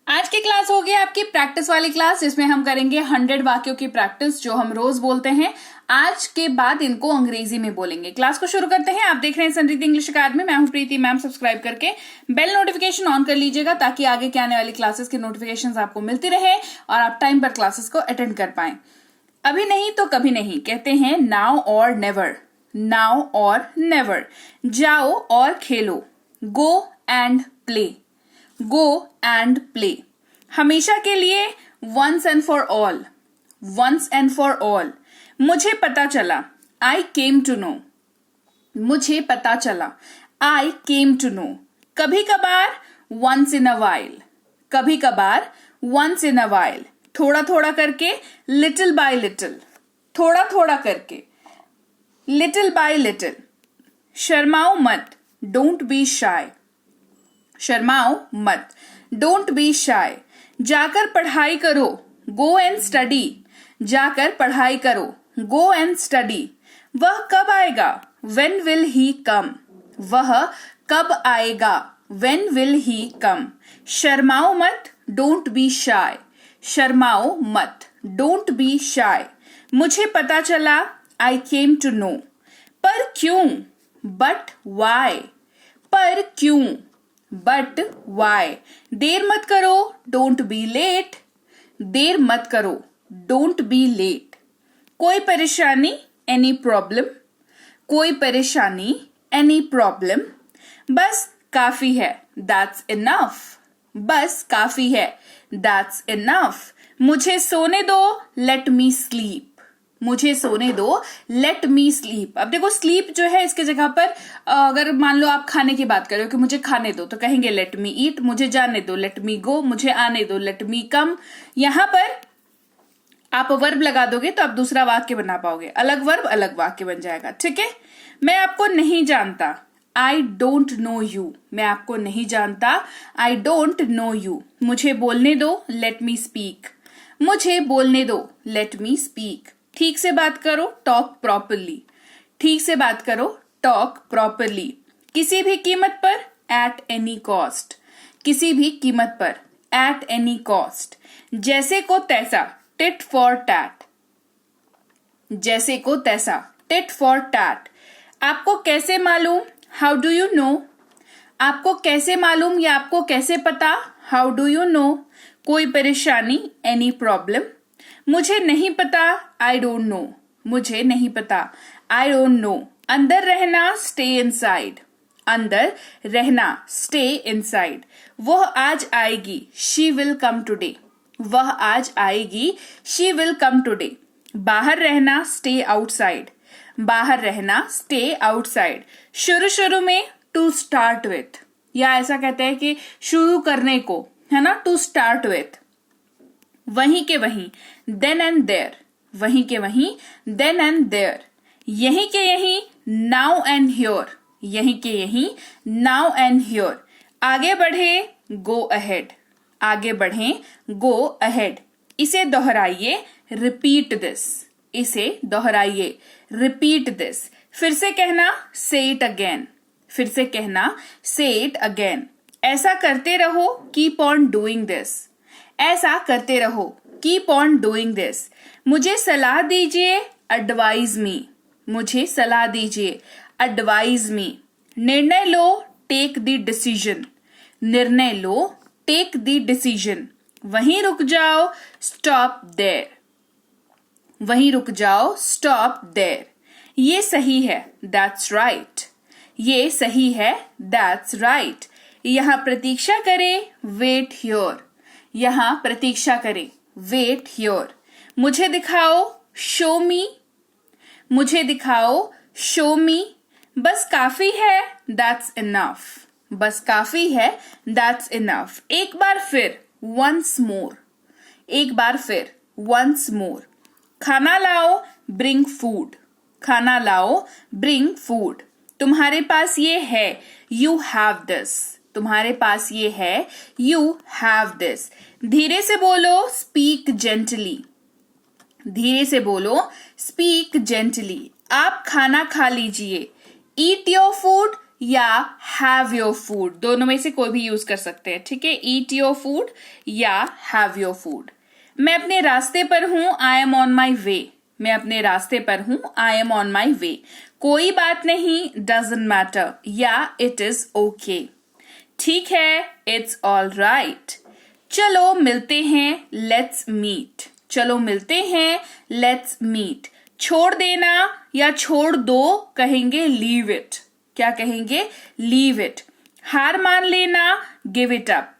आज की क्लास होगी आपकी प्रैक्टिस वाली क्लास, जिसमें हम करेंगे 100 वाक्यों की प्रैक्टिस जो हम रोज बोलते हैं। आज के बाद इनको अंग्रेजी में बोलेंगे। क्लास को शुरू करते हैं। आप देख रहे हैं संरीति इंग्लिश अकादमी। मैं हूं प्रीति मैम। सब्सक्राइब करके बेल नोटिफिकेशन ऑन कर लीजिएगा ताकि आगे के आने वाली क्लासेस की नोटिफिकेशन आपको मिलती रहे और आप टाइम पर क्लासेस को अटेंड कर पाए। अभी नहीं तो कभी नहीं कहते हैं नाउ और नेवर। नाउ और नेवर। जाओ और खेलो। Go and play. Go and play. हमेशा के लिए once and for all. Once and for all. मुझे पता चला। I came to know. मुझे पता चला। I came to know. कभी कभार वंस इन अ वाइल। कभी कभार वंस इन अ वाइल। थोड़ा थोड़ा करके लिटिल बाय लिटिल। थोड़ा थोड़ा करके लिटिल बाय लिटिल। शर्माओ मत। Don't be shy. शर्माओ मत। Don't be shy. जाकर पढ़ाई करो। Go and study. जाकर पढ़ाई करो। Go and study. वह कब आएगा। When will he come. वह कब आएगा। वेन विल ही कम। शर्माओ मत। Don't be shy. शर्माओ मत। Don't be shy. मुझे पता चला। I came to know. पर क्यों। But why. पर क्यों। But Y. देर मत करो। Don't be late. देर मत करो। Don't be late. कोई परेशानी। Any problem. कोई परेशानी। Any problem. बस काफी है। That's enough. बस काफी है। That's enough. मुझे सोने दो। Let me sleep. मुझे सोने दो। Let me sleep. अब देखो स्लीप जो है इसके जगह पर अगर मान लो आप खाने की बात कर रहे हो कि मुझे खाने दो, तो कहेंगे लेट मी ईट। मुझे जाने दो। लेट मी गो। मुझे आने दो। लेट मी कम। यहां पर आप वर्ब लगा दोगे तो आप दूसरा वाक्य बना पाओगे। अलग वर्ब अलग वाक्य बन जाएगा। ठीक है। मैं आपको नहीं जानता। I don't know you. मैं आपको नहीं जानता। I don't know you. मुझे बोलने दो। Let me speak. मुझे बोलने दो। Let me speak. ठीक से बात करो। Talk properly. ठीक से बात करो। Talk properly. किसी भी कीमत पर। At any cost. किसी भी कीमत पर। At any cost. जैसे को तैसा। Tit for tat. जैसे को तैसा। Tit for tat. आपको कैसे मालूम। How do you know. आपको कैसे मालूम या आपको कैसे पता। How do you know. कोई परेशानी। Any problem. मुझे नहीं पता। I don't know. मुझे नहीं पता। I don't know. अंदर रहना। Stay inside. अंदर रहना। Stay inside. वह आज आएगी। She will come today. वह आज आएगी। She will come today. बाहर रहना। Stay outside. बाहर रहना। Stay outside. शुरू शुरू में। टू स्टार्ट विथ, या ऐसा कहते हैं कि शुरू करने को, है ना, टू स्टार्ट विथ। वहीं के वहीं। Then and there. वहीं के वहीं। Then and there. यहीं के यहीं। Now and here. यहीं के यहीं। Now and here. आगे बढ़े। Go ahead. आगे बढ़े। Go ahead. इसे दोहराइए। Repeat this. इसे दोहराइए। Repeat this. फिर से कहना। से इट अगेन। फिर से कहना। से इट अगेन। ऐसा करते रहो। Keep on doing this. ऐसा करते रहो। Keep on doing this. मुझे सलाह दीजिए। Advise me. मुझे सलाह दीजिए। Advise me. निर्णय लो। Take the decision. निर्णय लो। Take the decision. वहीं रुक जाओ। Stop there. वहीं रुक जाओ। Stop there. ये सही है। That's right. ये सही है। That's right. यहां प्रतीक्षा करें। Wait here. यहां प्रतीक्षा करें। Wait here. मुझे दिखाओ। Show me. मुझे दिखाओ। Show me. बस काफी है। That's enough. बस काफी है। That's enough. एक बार फिर। Once more. एक बार फिर। Once more. खाना लाओ। Bring food. खाना लाओ। Bring food. तुम्हारे पास ये है। You have this. तुम्हारे पास ये है। You have this. धीरे से बोलो। Speak gently. धीरे से बोलो। Speak gently. आप खाना खा लीजिए। Eat your food. या हैव योर फूड, दोनों में से कोई भी यूज कर सकते हैं, ठीक है। ईट योर फूड या हैव योर फूड। मैं अपने रास्ते पर हूं, आई एम ऑन माई वे, मैं अपने रास्ते पर हूं, आई एम ऑन माई वे। कोई बात नहीं, डजंट मैटर या इट इज ओके। ठीक है, इट्स ऑल राइट। चलो मिलते हैं, लेट्स मीट, चलो मिलते हैं, लेट्स मीट। छोड़ देना या छोड़ दो कहेंगे लीव इट, क्या कहेंगे, लीव इट। हार मान लेना, गिव इट अप,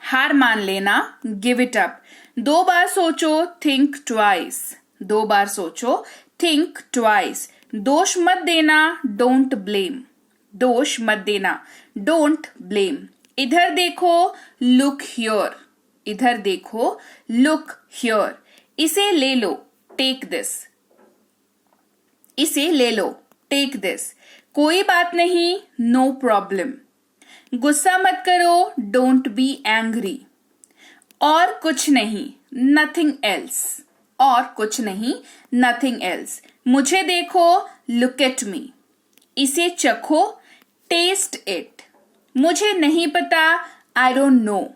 हार मान लेना, गिव इट अप। 2 बार सोचो, थिंक ट्वाइस, 2 बार सोचो, थिंक ट्वाइस। दोष मत देना, डोंट ब्लेम, दोष मत देना, डोंट ब्लेम। इधर देखो, लुक हियर, इधर देखो, लुक हियर। इसे ले लो, टेक दिस, इसे ले लो, टेक दिस। कोई बात नहीं, नो प्रॉब्लम। गुस्सा मत करो, डोंट बी एंग्री। और कुछ नहीं, नथिंग एल्स, और कुछ नहीं, नथिंग एल्स। मुझे देखो, लुक एट मी। इसे चखो, टेस्ट इट। मुझे नहीं पता, आई डोंट नो।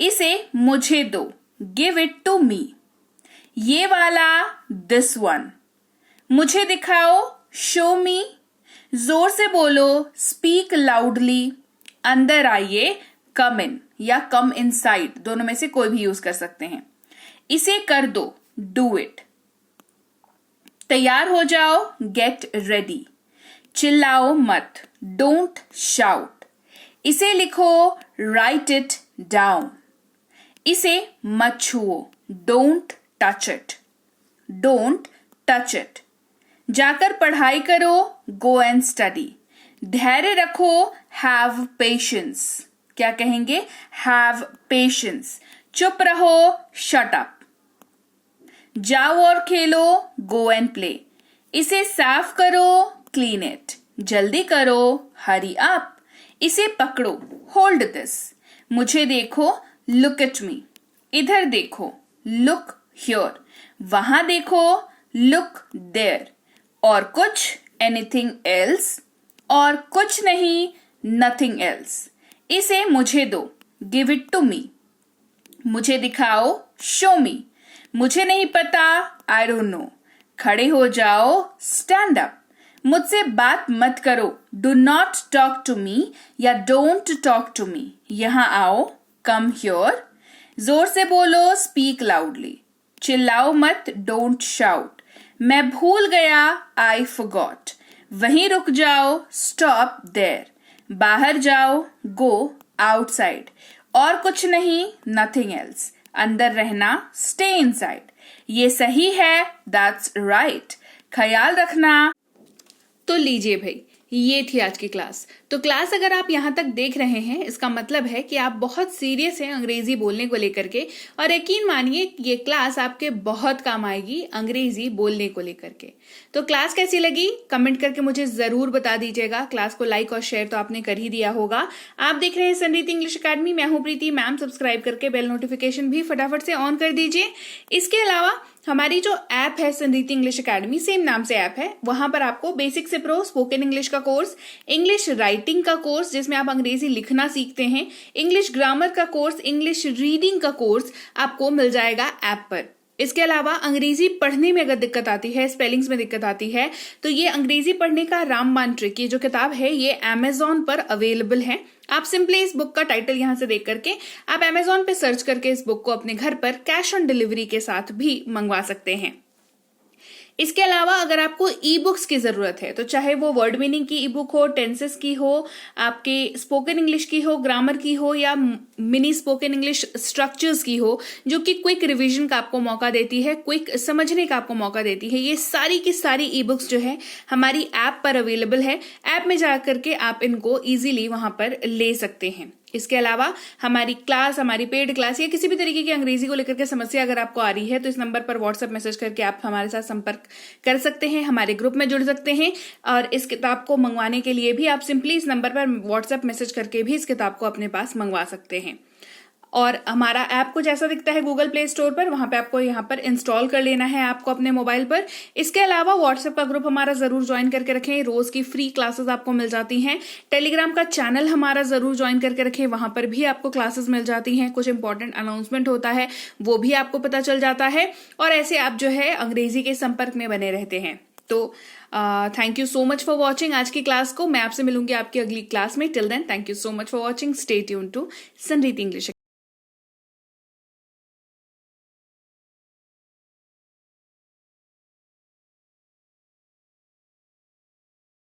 इसे मुझे दो, गिव इट टू मी। ये वाला, दिस वन। मुझे दिखाओ, शो मी। जोर से बोलो, स्पीक लाउडली। अंदर आइए, कम इन या कम इनसाइड, दोनों में से कोई भी यूज कर सकते हैं। इसे कर दो, डू इट। तैयार हो जाओ, गेट रेडी। चिल्लाओ मत, डोंट शाउट। इसे लिखो, राइट इट डाउन। इसे मत छुओ, don't touch it, don't touch it. जाकर पढ़ाई करो, गो एंड स्टडी। धैर्य रखो, हैव पेशेंस, क्या कहेंगे, हैव पेशेंस। चुप रहो, शट अप। जाओ और खेलो, गो एंड प्ले। इसे साफ करो, क्लीन इट। जल्दी करो, हरी अप। इसे पकड़ो, होल्ड दिस। मुझे देखो, लुक एट मी। इधर देखो, लुक हियर। वहां देखो, लुक देयर। और कुछ, एनीथिंग एल्स। और कुछ नहीं, नथिंग एल्स। इसे मुझे दो, गिव इट टू मी। मुझे दिखाओ, शो मी। मुझे नहीं पता, आई डोंट नो। खड़े हो जाओ, स्टैंड अप। मुझसे बात मत करो, do not talk to me या डोंट टॉक टू मी। यहां आओ, कम हियर। जोर से बोलो, स्पीक लाउडली। चिल्लाओ मत, डोंट शाउट। मैं भूल गया, आई फॉरगॉट। वहीं रुक जाओ, स्टॉप देयर। बाहर जाओ, गो आउटसाइड। और कुछ नहीं, नथिंग एल्स। अंदर रहना, स्टे इनसाइड। ये सही है, दैट्स राइट। ख्याल रखना। तो लीजिए भाई, ये थी आज की क्लास। तो क्लास अगर आप यहाँ तक देख रहे हैं, इसका मतलब है कि आप बहुत सीरियस हैं अंग्रेजी बोलने को लेकर के, और यकीन मानिए ये क्लास आपके बहुत काम आएगी अंग्रेजी बोलने को लेकर के। तो क्लास कैसी लगी कमेंट करके मुझे जरूर बता दीजिएगा। क्लास को लाइक और शेयर तो आपने कर ही दिया होगा। आप देख रहे हैं संरीति इंग्लिश अकेडमी, मैं हूं प्रीति मैम। सब्सक्राइब करके बेल नोटिफिकेशन भी फटाफट से ऑन कर दीजिए। इसके अलावा हमारी जो ऐप है संरीति इंग्लिश अकेडमी, सेम नाम से ऐप है, वहां पर आपको बेसिक से प्रो स्पोकन इंग्लिश का कोर्स, इंग्लिश राइटिंग का कोर्स जिसमें आप अंग्रेजी लिखना सीखते हैं, इंग्लिश ग्रामर का कोर्स, इंग्लिश रीडिंग का कोर्स आपको मिल जाएगा ऐप पर। इसके अलावा अंग्रेजी पढ़ने में अगर दिक्कत आती है, स्पेलिंग्स में दिक्कत आती है, तो ये अंग्रेजी पढ़ने का रामबाण ट्रिक, ये जो किताब है ये अमेजॉन पर अवेलेबल है। आप सिंपली इस बुक का टाइटल यहां से देख करके आप अमेजॉन पे सर्च करके इस बुक को अपने घर पर कैश ऑन डिलीवरी के साथ भी मंगवा सकते हैं। इसके अलावा अगर आपको ई बुक्स की जरूरत है, तो चाहे वो वर्ड मीनिंग की ई बुक हो, टेंसेस की हो, आपके स्पोकन इंग्लिश की हो, ग्रामर की हो, या मिनी स्पोकन इंग्लिश स्ट्रक्चर्स की हो, जो कि क्विक रिवीजन का आपको मौका देती है, क्विक समझने का आपको मौका देती है, ये सारी की सारी ई बुक्स जो है हमारी ऐप पर अवेलेबल है। ऐप में जाकर के आप इनको इजीली वहां पर ले सकते हैं। इसके अलावा हमारी क्लास, हमारी पेड क्लास या किसी भी तरीके की अंग्रेजी को लेकर के समस्या अगर आपको आ रही है, तो इस नंबर पर व्हाट्सएप मैसेज करके आप हमारे साथ संपर्क कर सकते हैं, हमारे ग्रुप में जुड़ सकते हैं। और इस किताब को मंगवाने के लिए भी आप सिंपली इस नंबर पर व्हाट्सएप मैसेज करके भी इस किताब को अपने पास मंगवा सकते हैं। और हमारा ऐप कुछ ऐसा दिखता है गूगल प्ले स्टोर पर, वहां पे आपको यहाँ पर इंस्टॉल कर लेना है आपको अपने मोबाइल पर। इसके अलावा व्हाट्सएप का ग्रुप हमारा जरूर ज्वाइन करके रखें, रोज की फ्री क्लासेस आपको मिल जाती हैं। टेलीग्राम का चैनल हमारा जरूर ज्वाइन करके रखें, वहां पर भी आपको क्लासेस मिल जाती हैं, कुछ इंपॉर्टेंट अनाउंसमेंट होता है वो भी आपको पता चल जाता है, और ऐसे आप जो है अंग्रेजी के संपर्क में बने रहते हैं। तो thank you so much for watching आज की क्लास को। मैं आपसे मिलूंगी आपकी अगली क्लास में। Till then thank you so much for watching. Stay tuned to Samriddhi English.